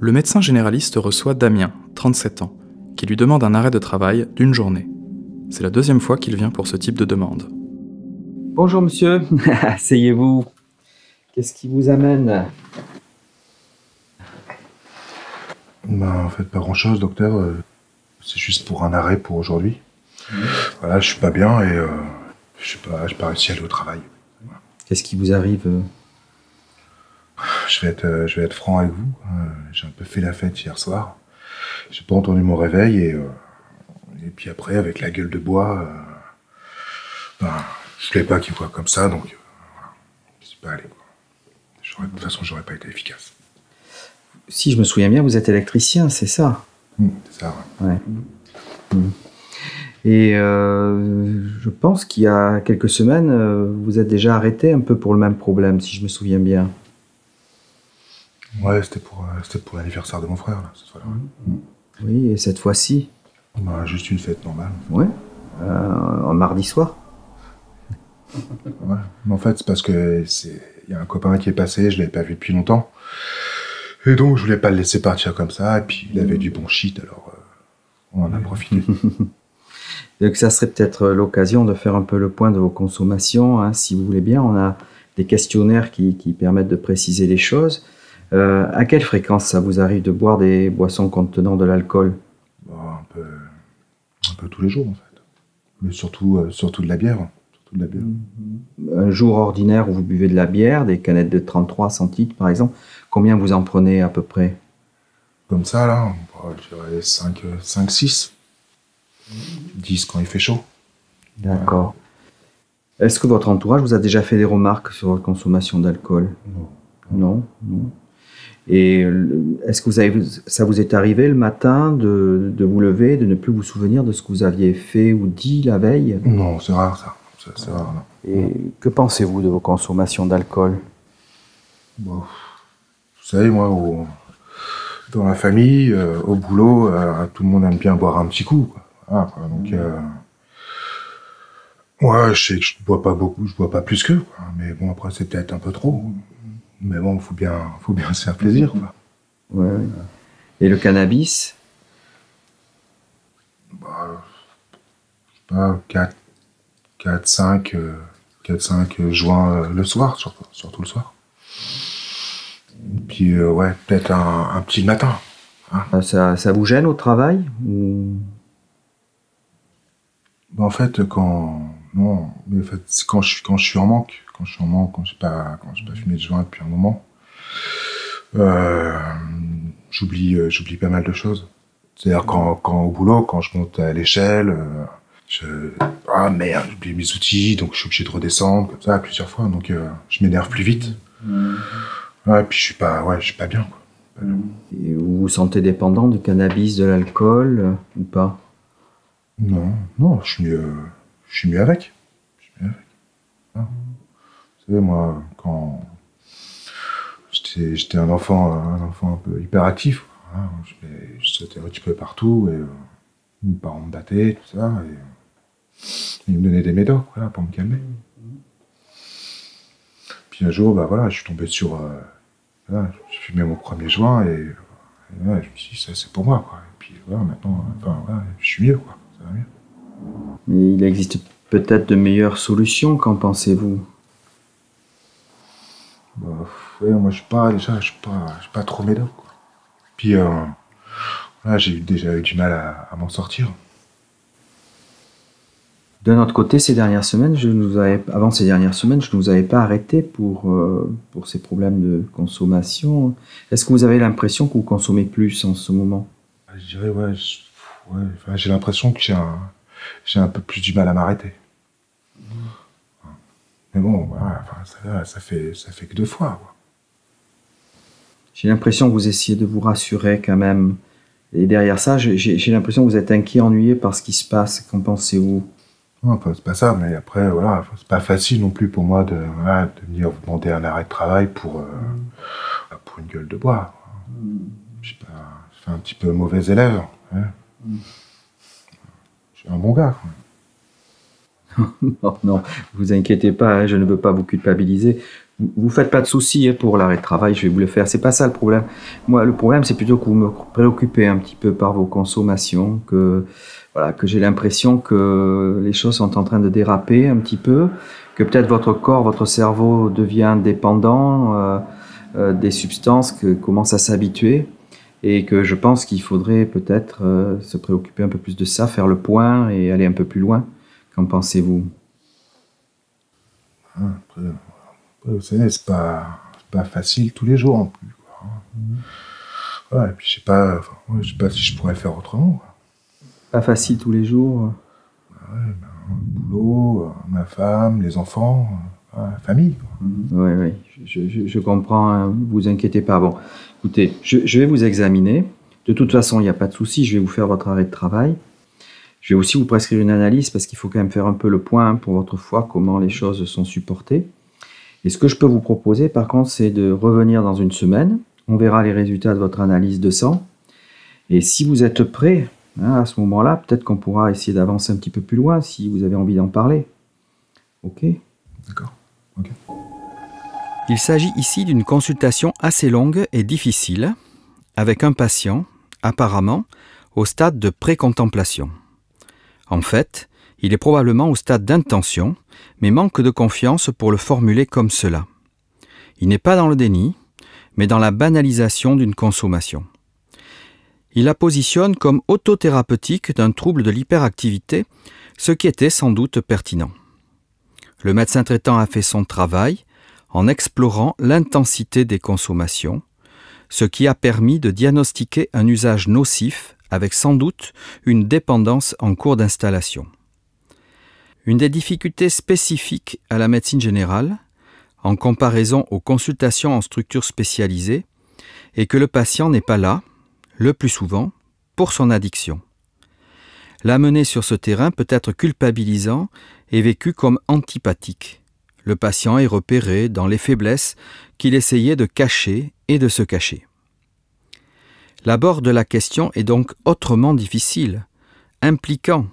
Le médecin généraliste reçoit Damien, 37 ans, qui lui demande un arrêt de travail d'une journée. C'est la deuxième fois qu'il vient pour ce type de demande. Bonjour monsieur, asseyez-vous. Qu'est-ce qui vous amène? En fait, pas grand-chose, docteur. C'est juste pour un arrêt pour aujourd'hui. Voilà, je suis pas bien et j'ai pas réussi à aller au travail. Voilà. Qu'est-ce qui vous arrive? Je vais être franc avec vous. J'ai un peu fait la fête hier soir. J'ai pas entendu mon réveil et puis après, avec la gueule de bois, je voulais pas qu'il me voie comme ça, donc voilà. Je suis pas allé. De toute façon, j'aurais pas été efficace. Si je me souviens bien, vous êtes électricien, c'est ça? C'est ça, ouais. Et je pense qu'il y a quelques semaines, vous êtes déjà arrêté un peu pour le même problème, si je me souviens bien. Ouais, c'était pour l'anniversaire de mon frère, là, cette fois-là. Oui, et cette fois-ci? Juste une fête normale. Ouais, un mardi soir? Ouais. Mais en fait, c'est parce que il y a un copain qui est passé, je l'avais pas vu depuis longtemps. Et donc, je voulais pas le laisser partir comme ça, et puis il avait du bon shit, alors on en a profité. Donc ça serait peut-être l'occasion de faire un peu le point de vos consommations, hein, si vous voulez bien. On a des questionnaires qui permettent de préciser les choses. À quelle fréquence ça vous arrive de boire des boissons contenant de l'alcool? Un peu tous les jours, en fait. Mais surtout de la bière. Un jour ordinaire où vous buvez de la bière, des canettes de 33 centilitres par exemple, combien vous en prenez à peu près? Comme ça, là, je dirais 5, 6. 10 quand il fait chaud. D'accord. Ouais. Est-ce que votre entourage vous a déjà fait des remarques sur votre consommation d'alcool? Non. Et est-ce que ça vous est arrivé le matin de vous lever, de ne plus vous souvenir de ce que vous aviez fait ou dit la veille? Non, c'est rare ça. C'est rare, non. Et que pensez-vous de vos consommations d'alcool? Vous savez, moi, dans la famille, au boulot, tout le monde aime bien boire un petit coup, quoi. Voilà, quoi. Donc, ouais, je sais que je bois pas beaucoup, je bois pas plus qu'eux, quoi. Mais bon, après, c'est peut-être un peu trop. Mais bon, faut bien se faire plaisir, quoi. Ouais. Et le cannabis? Je sais pas, 4-5 joints le soir, surtout le soir. Et puis, ouais, peut-être un petit le matin. Hein. Ça vous gêne au travail ou... En fait, quand je suis en manque, quand j'ai pas fumé de joint depuis un moment, j'oublie pas mal de choses. C'est-à-dire quand au boulot, quand je monte à l'échelle, ah merde, j'ai oublié mes outils, donc je suis obligé de redescendre comme ça plusieurs fois, donc je m'énerve plus vite. Ouais, puis je suis pas bien, quoi. Et vous vous sentez dépendant du cannabis, de l'alcool ou pas? Non, je suis mieux avec. Hein. Vous savez, moi, quand j'étais un enfant un peu hyperactif, quoi, hein, je sautais un petit peu partout, et mes parents me battaient, tout ça, et ils me donnaient des médocs, voilà, pour me calmer. Puis un jour, voilà, je suis tombé sur... voilà, j'ai fumé mon premier joint, et voilà, je me suis dit, ça c'est pour moi, quoi. Et puis voilà, maintenant, voilà, je suis mieux, quoi. Ça va mieux. Mais il existe peut-être de meilleures solutions, qu'en pensez-vous? Ouais, moi je suis pas trop médoc, quoi. Puis là, j'ai déjà eu du mal à m'en sortir. De notre côté, avant ces dernières semaines, je ne vous avais pas arrêté pour ces problèmes de consommation. Est-ce que vous avez l'impression que vous consommez plus en ce moment? Je dirais, j'ai l'impression que j'ai un peu plus du mal à m'arrêter. Mais bon, voilà, ça fait que 2 fois, quoi. J'ai l'impression que vous essayez de vous rassurer quand même. Et derrière ça, j'ai l'impression que vous êtes inquiet, ennuyé par ce qui se passe. Qu'en pensez-vous? Non, c'est pas ça, mais après, voilà, c'est pas facile non plus pour moi de venir vous demander un arrêt de travail pour une gueule de bois. Je sais pas, je fais un petit peu mauvais élève. Hein. Je suis un bon gars, quoi. Non, non, vous inquiétez pas, hein, je ne veux pas vous culpabiliser. Vous faites pas de soucis, hein, pour l'arrêt de travail, je vais vous le faire. C'est pas ça le problème. Moi, le problème, c'est plutôt que vous me préoccupez un petit peu par vos consommations, voilà, que j'ai l'impression que les choses sont en train de déraper un petit peu, que peut-être votre corps, votre cerveau devient dépendant des substances, que commence à s'habituer, et que je pense qu'il faudrait peut-être se préoccuper un peu plus de ça, faire le point et aller un peu plus loin. Qu'en pensez-vous? Après, vous savez, c'est pas facile tous les jours non plus, quoi. Ouais, et puis je sais pas si je pourrais faire autrement, quoi. Pas facile tous les jours. Ouais, le boulot, ma femme, les enfants, la famille, quoi. Oui, oui, je comprends, hein, vous inquiétez pas. Bon, écoutez, je vais vous examiner. De toute façon, il n'y a pas de souci, je vais vous faire votre arrêt de travail. Je vais aussi vous prescrire une analyse parce qu'il faut quand même faire un peu le point, hein, pour votre foie, comment les choses sont supportées. Et ce que je peux vous proposer, par contre, c'est de revenir dans une semaine. On verra les résultats de votre analyse de sang. Et si vous êtes prêt, hein, à ce moment-là, peut-être qu'on pourra essayer d'avancer un petit peu plus loin si vous avez envie d'en parler. Ok? D'accord. Ok. Il s'agit ici d'une consultation assez longue et difficile, avec un patient, apparemment, au stade de précontemplation. En fait, il est probablement au stade d'intention, mais manque de confiance pour le formuler comme cela. Il n'est pas dans le déni, mais dans la banalisation d'une consommation. Il la positionne comme autothérapeutique d'un trouble de l'hyperactivité, ce qui était sans doute pertinent. Le médecin traitant a fait son travail en explorant l'intensité des consommations, ce qui a permis de diagnostiquer un usage nocif avec sans doute une dépendance en cours d'installation. Une des difficultés spécifiques à la médecine générale, en comparaison aux consultations en structures spécialisées, est que le patient n'est pas là, le plus souvent, pour son addiction. L'amener sur ce terrain peut être culpabilisant et vécu comme antipathique. Le patient est repéré dans les faiblesses qu'il essayait de cacher et de se cacher. L'abord de la question est donc autrement difficile, impliquant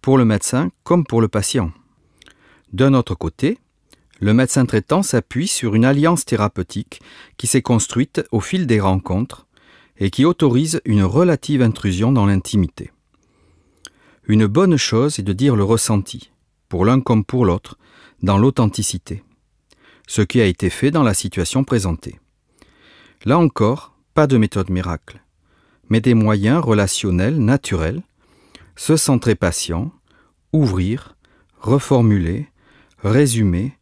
pour le médecin comme pour le patient. D'un autre côté, le médecin traitant s'appuie sur une alliance thérapeutique qui s'est construite au fil des rencontres et qui autorise une relative intrusion dans l'intimité. Une bonne chose est de dire le ressenti, pour l'un comme pour l'autre, dans l'authenticité, ce qui a été fait dans la situation présentée. Là encore, pas de méthode miracle, mais des moyens relationnels naturels, se centrer patient, ouvrir, reformuler, résumer,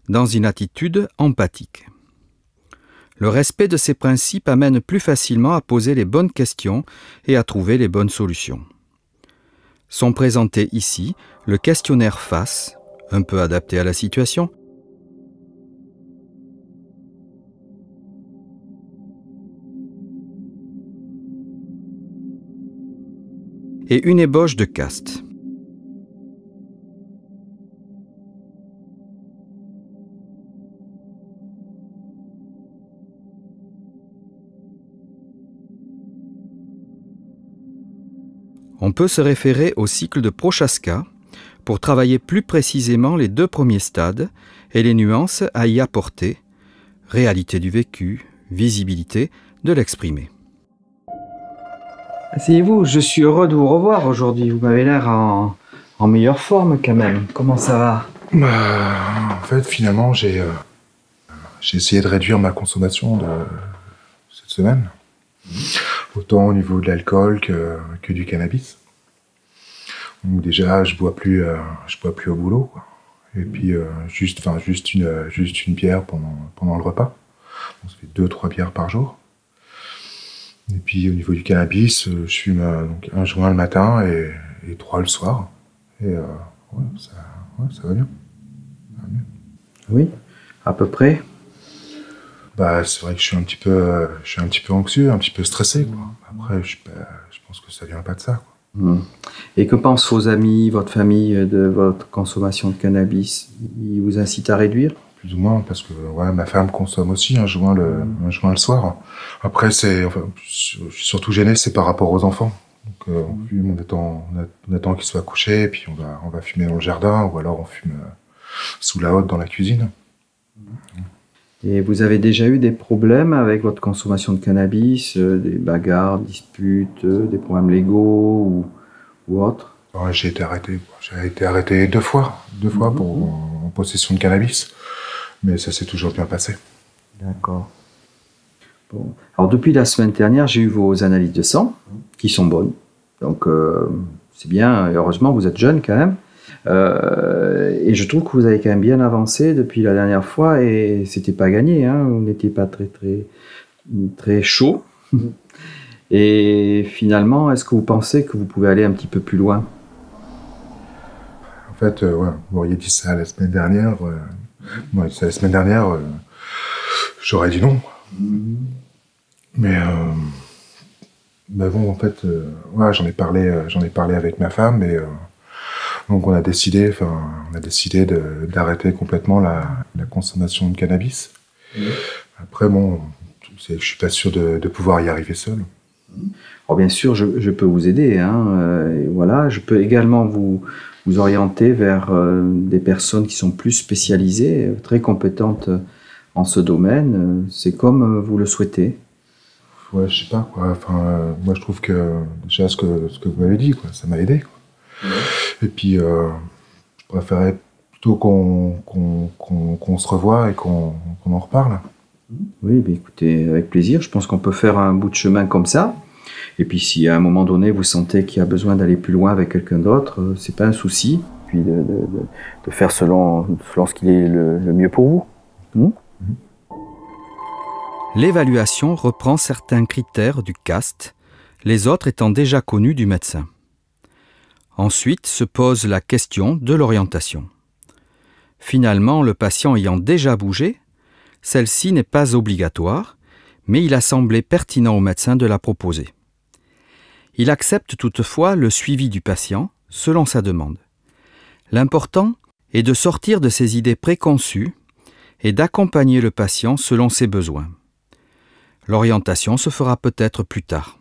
dans une attitude empathique. Le respect de ces principes amène plus facilement à poser les bonnes questions et à trouver les bonnes solutions. Sont présentés ici le questionnaire FACE, un peu adapté à la situation, et une ébauche de CAST. On peut se référer au cycle de Prochaska pour travailler plus précisément les 2 premiers stades et les nuances à y apporter, réalité du vécu, visibilité de l'exprimer. Asseyez-vous, je suis heureux de vous revoir aujourd'hui. Vous m'avez l'air en meilleure forme quand même. Comment ça va? En fait, finalement, j'ai essayé de réduire ma consommation de cette semaine. Autant au niveau de l'alcool que du cannabis. Donc déjà, je bois plus au boulot, quoi. Et puis juste une bière pendant le repas. Donc, ça fait 2-3 bières par jour. Et puis au niveau du cannabis, je fume donc 1 joint le matin et 3 le soir. Et ça va bien. Ça va bien. Oui, à peu près. Bah, c'est vrai que je suis un petit peu anxieux, un petit peu stressé, quoi. Après, je pense que ça vient pas de ça, quoi. Et que pensent vos amis, votre famille de votre consommation de cannabis? Ils vous incitent à réduire? Plus ou moins, parce que ma femme consomme aussi un joint le soir. Après, je suis surtout gêné, c'est par rapport aux enfants. Donc on fume, on attend qu'il soit couché, et puis on va fumer dans le jardin, ou alors on fume sous la hotte dans la cuisine. Et vous avez déjà eu des problèmes avec votre consommation de cannabis, des bagarres, disputes, des problèmes légaux ou autres? Ouais, j'ai été arrêté. J'ai été arrêté deux fois en possession de cannabis, mais ça s'est toujours bien passé. D'accord. Bon. Alors depuis la semaine dernière, j'ai eu vos analyses de sang qui sont bonnes. Donc c'est bien, heureusement vous êtes jeune quand même. Et je trouve que vous avez quand même bien avancé depuis la dernière fois et c'était pas gagné, hein. Vous n'étiez pas très chaud. Et finalement, est-ce que vous pensez que vous pouvez aller un petit peu plus loin? En fait, ouais, vous m'auriez dit ça la semaine dernière. J'aurais dit non. Mais bon, en fait, ouais, j'en ai parlé avec ma femme et donc on a décidé d'arrêter complètement la consommation de cannabis. Après, bon, je suis pas sûr de pouvoir y arriver seul. Alors bien sûr, je peux vous aider, hein, et voilà, je peux également vous orienter vers des personnes qui sont plus spécialisées, très compétentes en ce domaine. C'est comme vous le souhaitez. Ouais, je sais pas, quoi. Enfin, moi je trouve que déjà ce que vous m'avez dit, quoi, ça m'a aidé, quoi. Et puis, je préférais plutôt qu'on se revoie et qu'on en reparle. Oui, mais écoutez, avec plaisir. Je pense qu'on peut faire un bout de chemin comme ça. Et puis, si à un moment donné, vous sentez qu'il y a besoin d'aller plus loin avec quelqu'un d'autre, c'est pas un souci. Puis de faire selon ce qui est le mieux pour vous. L'évaluation reprend certains critères du CAST, les autres étant déjà connus du médecin. Ensuite se pose la question de l'orientation. Finalement, le patient ayant déjà bougé, celle-ci n'est pas obligatoire, mais il a semblé pertinent au médecin de la proposer. Il accepte toutefois le suivi du patient selon sa demande. L'important est de sortir de ses idées préconçues et d'accompagner le patient selon ses besoins. L'orientation se fera peut-être plus tard.